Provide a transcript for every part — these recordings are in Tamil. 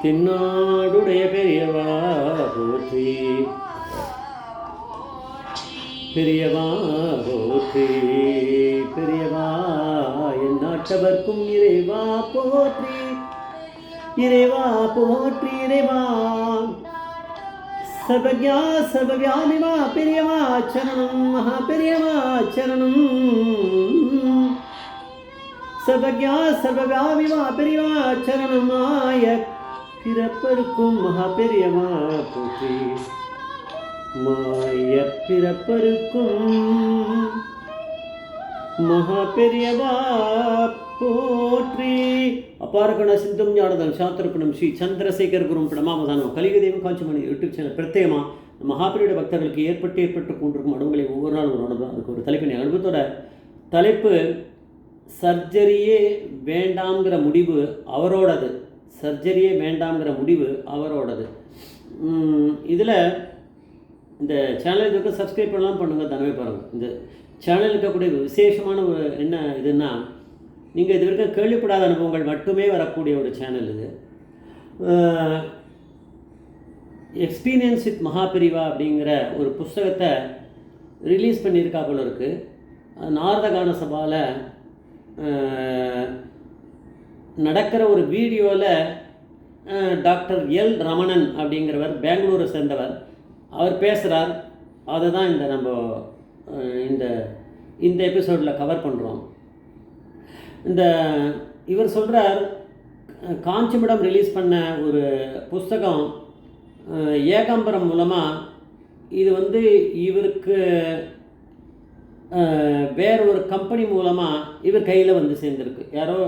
தென்னாடுடைய பெரியவா போற்றி, பெரியவா போற்றி, பெரியவா என் நாட்டவர்க்கும் இறைவா போற்றி, இறைவா போற்றி, இறைவா சர்வஜா சர்வவியாமிவா பெரியவா சரணம், மகா பெரியவா சரணம், சர்வஜா சர்வவியாமிவா பெரியவா சரணம், ஆய பிறப்பருக்கும் மகா பெரியவா போற்றி, மாய பிறப்பருக்கும் மகா பெரியவா போற்றி. அபாரகண சித்தம் ஞானதம் சாத்திரப்பணம் ஸ்ரீ சந்திரசேகர் குரும் பிரணமாவதானம் கலிகதேவம் காஞ்சிமணி யூடியூப் சேனல் பிரத்யேகமாக மகாபெரியோட பக்தர்களுக்கு ஏற்பட்டு கொண்டிருக்கும் அனுபவங்களை ஒவ்வொரு நாளும் ஒரு அனுபவம். அதுக்கு ஒரு தலைப்பினை அனுபவத்தோட தலைப்பு சர்ஜரியே வேண்டாம்ங்கிற முடிவு அவரோடது. சர்ஜரியே வேண்டாம்ங்கிற முடிவு அவரோடது. இதில் இந்த சேனல் இதுக்கு சப்ஸ்கிரைப் பண்ணலாம், பண்ணுங்கள், தனவே பாருங்கள். இந்த சேனல் இருக்கக்கூடிய விசேஷமான ஒரு என்ன இதுன்னா, நீங்கள் இது வரைக்கும் கேள்விப்படாத அனுபவங்கள் மட்டுமே வரக்கூடிய ஒரு சேனல் இது. எக்ஸ்பீரியன்ஸ் வித் மகாபெரிவா அப்படிங்கிற ஒரு புஸ்தகத்தை ரிலீஸ் பண்ணியிருக்கா போல இருக்குது. நாரதகான சபாவில் நடக்கிற ஒரு வீடியோவில் டாக்டர் எல் ரமணன் அப்படிங்கிறவர், பெங்களூரை சேர்ந்தவர், அவர் பேசுகிறார். அதை தான் நம்ம இந்த எபிசோடில் கவர் பண்ணுறோம். இவர் சொல்கிறார், காஞ்சிபுரம் ரிலீஸ் பண்ண ஒரு புஸ்தகம் ஏகாம்பரம் மூலமாக இது இவருக்கு வேற ஒரு கம்பெனி மூலமாக இவர் கையில் சேர்ந்துருக்கு. யாரோ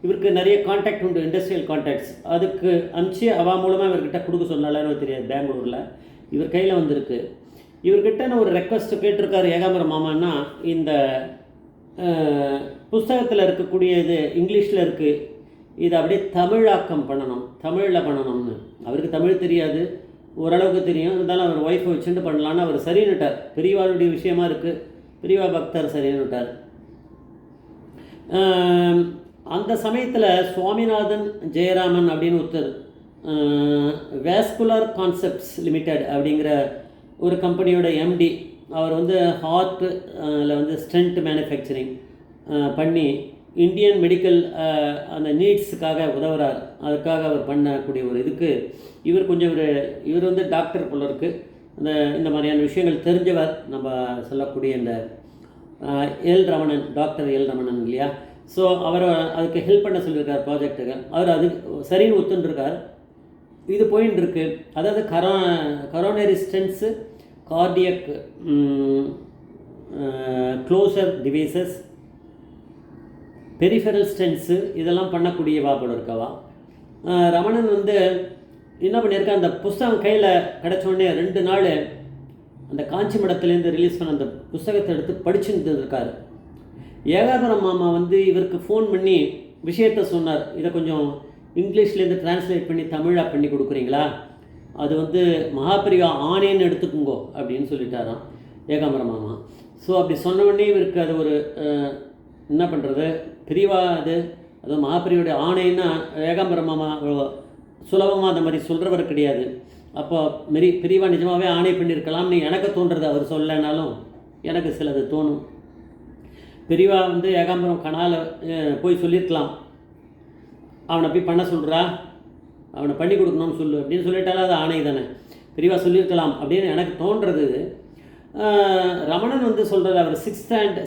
இவருக்கு நிறைய கான்டாக்ட் உண்டு, இண்டஸ்ட்ரியல் கான்டாக்ட்ஸ், அதுக்கு அனுப்பிச்சு அவா மூலமாக இவர்கிட்ட கொடுக்க சொன்னாலும் தெரியாது. பெங்களூரில் இவர் கையில் வந்திருக்கு. இவர்கிட்ட நான் ஒரு ரெக்வஸ்ட் கேட்டிருக்காரு ஏகாம்பரம் மாமான்னா, இந்த புஸ்தகத்தில் இருக்கக்கூடிய இது இங்கிலீஷில் இருக்குது, இதை அப்படியே தமிழாக்கம் பண்ணணும், தமிழில் பண்ணணும்னு. அவருக்கு தமிழ் தெரியாது, ஓரளவுக்கு தெரியும், இருந்தாலும் அவர் ஒய்ஃபை வச்சுட்டு பண்ணலான்னு அவர் சரின்னுட்டார். பெரியவாளுடைய விஷயமா இருக்குது, பெரியவா பக்தர் சரின்னுட்டார். அந்த சமயத்தில் சுவாமிநாதன் ஜெயராமன் அப்படின்னு ஒருத்தர் வேஸ்குலர் கான்செப்ட்ஸ் லிமிடெட் அப்படிங்கிற ஒரு கம்பெனியோட எம்டி, அவர் ஹார்ட்டில் ஸ்டென்ட் மேனுஃபேக்சரிங் பண்ணி இந்தியன் மெடிக்கல் அந்த நீட்ஸுக்காக உதவுறார். அதுக்காக அவர் பண்ணக்கூடிய ஒரு இதுக்கு இவர் டாக்டர் போல இருக்குது. இந்த மாதிரியான விஷயங்கள் தெரிஞ்சவர். நம்ம சொல்லக்கூடிய இந்த L Ramanan, doctor L Ramanan இல்லையா? ஸோ அவர் அதுக்கு ஹெல்ப் பண்ண சொல்லியிருக்கார் ப்ராஜெக்டுக்கு. அவர் அது சரின்னு ஒத்துன்ருக்கார். இது போயின்னு இருக்கு. அதாவது coronary stents, cardiac closure devices, peripheral stents, இதெல்லாம் பண்ணக்கூடியவா போல இருக்கவா. ரமணன் என்ன பண்ணியிருக்கா, அந்த புஸ்தகம் கையில் கிடச்சோடனே 2 நாள் அந்த காஞ்சி மடத்துலேருந்து ரிலீஸ் பண்ண அந்த புஸ்தகத்தை எடுத்து படிச்சுட்டு இருக்கார். ஏகாம்பரம் மாமா இவருக்கு ஃபோன் பண்ணி விஷயத்த சொன்னார். இதை கொஞ்சம் இங்கிலீஷ்லேருந்து டிரான்ஸ்லேட் பண்ணி தமிழாக பண்ணி கொடுக்குறீங்களா? அது மகாபெரிவா ஆனேன்னு எடுத்துக்குங்கோ அப்படின்னு சொல்லிட்டாராம் ஏகாம்பரம் மாமா. ஸோ அப்படி சொன்ன உடனே இவருக்கு அது ஒரு என்ன பண்ணுறது, பெரியவா அது மகாபெரியோடைய ஆணைன்னா ஏகாம்பரம் மாமா சுலபமாக அந்த மாதிரி சொல்கிறவர் கிடையாது. அப்போ பெரியவா நிஜமாகவே ஆணை பண்ணியிருக்கலாம்னு எனக்கு தோன்றுறது. அவர் சொல்லனாலும் எனக்கு சிலது தோணும். பெரியவா ஏகாம்பரம் கனால போய் சொல்லியிருக்கலாம், அவனை போய் பண்ண சொல்கிறா, அவனை பண்ணி கொடுக்கணும்னு சொல்லு அப்படின்னு சொல்லிட்டாலும் அது ஆணை தானே. பெரியவா சொல்லியிருக்கலாம் அப்படின்னு எனக்கு தோன்றுறது. ரமணன் சொல்கிறது, அவர்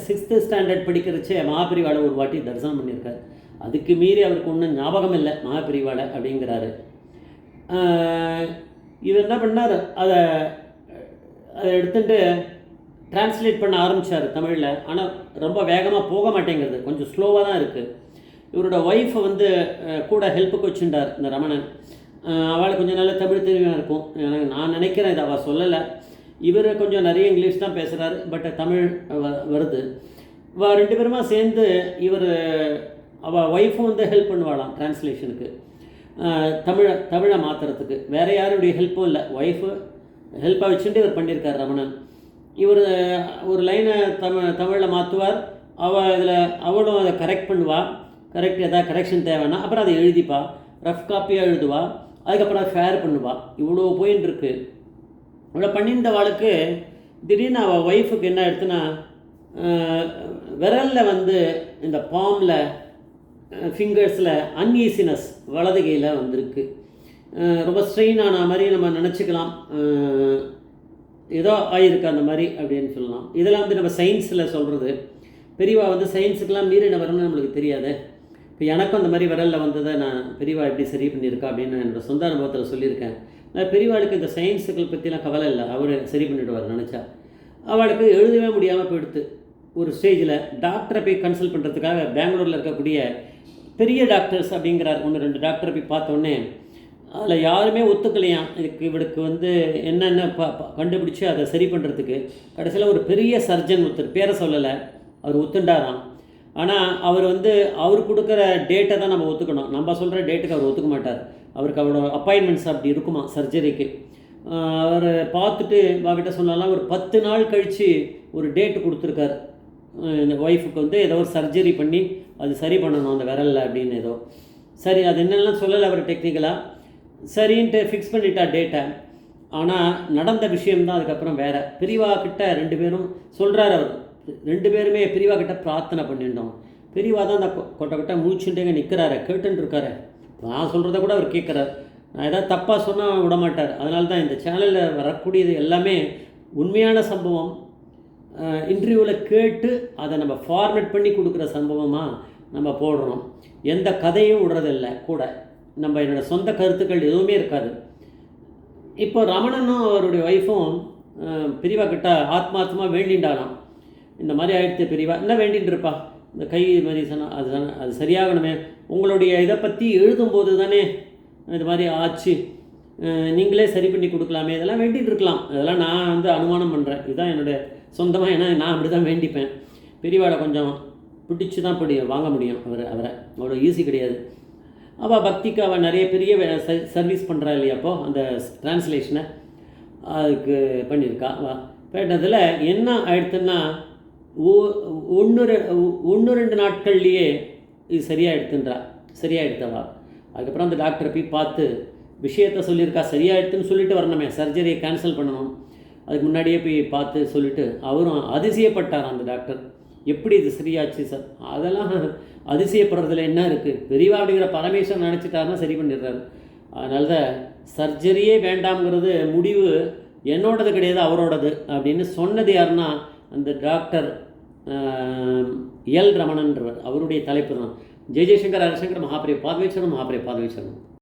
6th ஸ்டாண்டர்ட் படிக்கிறச்சே மகாபெரிவாளை ஒரு வாட்டி தரிசனம் பண்ணியிருக்கார். அதுக்கு மீறி அவருக்கு ஒன்றும் ஞாபகம் இல்லை மகாபெரிவாளை அப்படிங்கிறாரு. இவர் என்ன பண்ணார், அதை எடுத்துட்டு டிரான்ஸ்லேட் பண்ண ஆரம்பித்தார் தமிழில். ஆனால் ரொம்ப வேகமாக போக மாட்டேங்கிறது, கொஞ்சம் ஸ்லோவாக தான் இருக்குது. இவரோட ஒய்ஃபை கூட ஹெல்ப்புக்கு வச்சுட்டார் இந்த ரமணன். அவளுக்கு கொஞ்சம் நல்ல தமிழ் தெரியுமா இருக்கும் நான் நினைக்கிறேன். இது அவள் சொல்லலை. இவர் கொஞ்சம் நிறைய இங்கிலீஷ் தான் பேசுகிறாரு, பட் தமிழ் வருது. 2 பேருமா சேர்ந்து அவள் ஒய்ஃபும் ஹெல்ப் பண்ணுவாளாம் டிரான்ஸ்லேஷனுக்கு, தமிழை மாற்றுறதுக்கு. வேறு யாருடைய ஹெல்ப்பும் இல்லை, ஒய்ஃபு ஹெல்ப்பாக வச்சுட்டு இவர் பண்ணியிருக்கார் ரமணன். இவர் ஒரு லைனை தமிழில் மாற்றுவார், அவளும் அதை கரெக்ட் பண்ணுவாள். கரெக்ட் எதாவது கரெக்ஷன் தேவைன்னா அப்புறம் அதை எழுதிப்பா, ரஃப் காப்பியாக எழுதுவா. அதுக்கப்புறம் அதை ஷேர் பண்ணுவாள். இவ்வளோ போயின்னு இருக்கு. இவ்வளோ பண்ணியிருந்த வாளுக்கு திடீர்னு அவள் ஒய்ஃபுக்கு என்ன ஆயிடுத்துன்னா, விரலில் வந்து இந்த பாமில் ஃபிங்கர்ஸில் அன்ஈசினஸ் வலது கையில் வந்திருக்கு. ரொம்ப ஸ்ட்ரெயின் ஆன மாதிரி நம்ம நினச்சிக்கலாம். ஏதோ ஆகிருக்கு அந்த மாதிரி அப்படின்னு சொல்லலாம். இதெல்லாம் வந்து நம்ம சயின்ஸில் சொல்கிறது. பெரியவா வந்து சயின்ஸுக்கெல்லாம் மீறின வரணும்னு நம்மளுக்கு தெரியாது. இப்போ எனக்கும் அந்த மாதிரி விரலில் வந்ததை நான் பெரியவா எப்படி சரி பண்ணியிருக்கா அப்படின்னு என்னோடய சொந்த அனுபவத்தில் சொல்லியிருக்கேன். நான் பெரியவாளுக்கு இந்த சயின்ஸுகள் பற்றிலாம் கவலை இல்லை, அவர் சரி பண்ணிவிடுவார் நினச்சா. அவளுக்கு எழுதவே முடியாமல் போயிடுத்து. ஒரு ஸ்டேஜில் டாக்டரை போய் கன்சல்ட் பண்ணுறதுக்காக பெங்களூரில் இருக்கக்கூடிய பெரிய டாக்டர்ஸ் அப்படிங்கிறார் 1-2 டாக்டரை போய் பார்த்தோன்னே அதில் யாருமே ஒத்துக்கலையாம். இவளுக்கு வந்து என்னென்ன கண்டுபிடிச்சி அதை சரி பண்ணுறதுக்கு. கடைசியில் ஒரு பெரிய சர்ஜன் ஒருத்தர், பேரை சொல்லலை, அவர் ஒத்துண்டாராம். ஆனால் அவர் வந்து அவர் கொடுக்குற டேட்டை தான் நம்ம ஒத்துக்கணும். நம்ம சொல்கிற டேட்டுக்கு அவர் ஒத்துக்க மாட்டார். அவருக்கு அவரோட அப்பாயின்மெண்ட்ஸ் அப்படி இருக்குமா சர்ஜரிக்கு. அவர் பார்த்துட்டு வாக்கிட்ட சொன்னாலாம் ஒரு 10 நாள் கழித்து ஒரு டேட்டு கொடுத்துருக்கார். இந்த ஒய்ஃபுக்கு வந்து ஏதோ ஒரு சர்ஜரி பண்ணி அது சரி பண்ணணும் அந்த விரலில் அப்படின்னு ஏதோ. சரி, அது என்னெல்லாம் சொல்லலை அவர் டெக்னிக்கலாக. சரின்ட்டு ஃபிக்ஸ் பண்ணிட்டா டேட்டை. ஆனால் நடந்த விஷயம்தான் அதுக்கப்புறம் வேறு. பெரியவா கிட்ட 2 பேரும் சொல்கிறார். அவர் 2 பேருமே பெரியவா கிட்ட பிரார்த்தனை பண்ணிட்டோம். பெரியவா தான் அந்த கொட்டை மூச்சுட்டேங்க நிற்கிறாரு, கேட்டுருக்காரு. நான் சொல்கிறத கூட அவர் கேட்குறார். நான் எதாவது தப்பாக சொன்னால் விட மாட்டார். அதனால தான் இந்த சேனலில் வரக்கூடியது எல்லாமே உண்மையான சம்பவம். இன்டர்வியூவில் கேட்டு அதை நம்ம ஃபார்மேட் பண்ணி கொடுக்குற சம்பவமாக நம்ம போடுறோம். எந்த கதையும் விடுறதில்லை. கூட நம்ம என்னோடய சொந்த கருத்துக்கள் எதுவுமே இருக்காது. இப்போ ரமணனும் அவருடைய ஒய்ஃபும் பெரியவா கிட்ட ஆத்மார்த்தமாக வேண்டின்றாலாம். இந்த மாதிரி ஆகிடுத்து பெரியவா, என்ன வேண்டின்னு இருப்பா, இந்த கை மாதிரி சொன்னால் அது சரியாகணுமே, உங்களுடைய இதை பற்றி எழுதும்போது தானே இது மாதிரி ஆச்சு, நீங்களே சரி பண்ணி கொடுக்கலாமே, இதெல்லாம் வேண்டிகிட்டு இருக்கலாம். அதெல்லாம் நான் வந்து அனுமானம் பண்ணுறேன். இதுதான் என்னுடைய சொந்தமாக, ஏன்னா நான் அப்படி தான் வேண்டிப்பேன். பெரியவாளை கொஞ்சம் பிடிச்சி தான் வாங்க முடியும். அவரை அவ்வளோ ஈஸி கிடையாது. அவள் பக்திக்கு அவள் நிறைய பெரிய சர்வீஸ் பண்ணுறா இல்லையா. அப்போது அந்த டிரான்ஸ்லேஷனை அதுக்கு பண்ணியிருக்கா. கேட்டதில் என்ன ஆயிடுத்துன்னா 1-2 நாட்கள்லேயே இது சரியாயிடுத்தவா. அதுக்கப்புறம் அந்த டாக்டரை போய் பார்த்து விஷயத்த சொல்லியிருக்கா. சரியாயிடுத்துன்னு சொல்லிட்டு வரணுமே, சர்ஜரியை கேன்சல் பண்ணணும். அதுக்கு முன்னாடியே போய் பார்த்து சொல்லிவிட்டு அவரும் அதிசயப்பட்டார் அந்த டாக்டர். எப்படி இது சரியாச்சு சார்? அதெல்லாம் அதிசயப்படுறதுல என்ன இருக்குது, பெரியவா அப்படிங்கிற பரமேஸ்வரன் நினச்சிட்டாருன்னா சரி பண்ணிடுறாரு. அதனால தான் சர்ஜரியே வேண்டாம்ங்கிறது முடிவு என்னோடது கிடையாது, அவரோடது அப்படின்னு சொன்னது யாருன்னா அந்த டாக்டர் எல் ரமணன்றவர். அவருடைய தலைப்பு தான் ஜெய்சங்கர் ஹரிசங்கர் மகாபிரிய பாதவேஸ்வரம்.